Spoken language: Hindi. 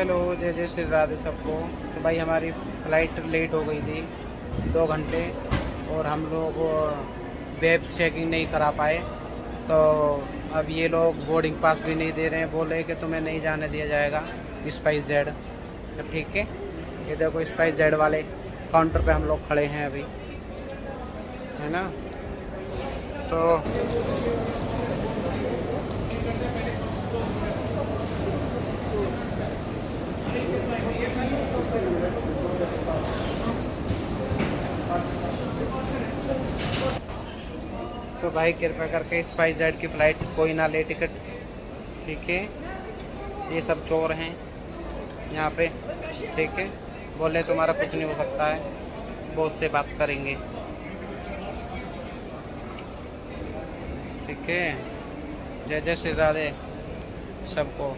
हेलो, जय जय श्री राधे सबको। तो भाई हमारी फ़्लाइट लेट हो गई थी 2 घंटे, और हम लोग वेब चेकिंग नहीं करा पाए। तो अब ये लोग बोर्डिंग पास भी नहीं दे रहे हैं, बोले कि तुम्हें नहीं जाने दिया जाएगा स्पाइस जेड। तो ठीक है, ये देखो स्पाइस जेड वाले काउंटर पे हम लोग खड़े हैं अभी, है ना। तो भाई कृपया करके स्पाइस जेड की फ़्लाइट कोई ना ले टिकट, ठीक है। ये सब चोर हैं यहाँ पे, ठीक है। बोले तुम्हारा कुछ नहीं हो सकता है, बॉस से बात करेंगे, ठीक है। जय जय श्री राधे सबको।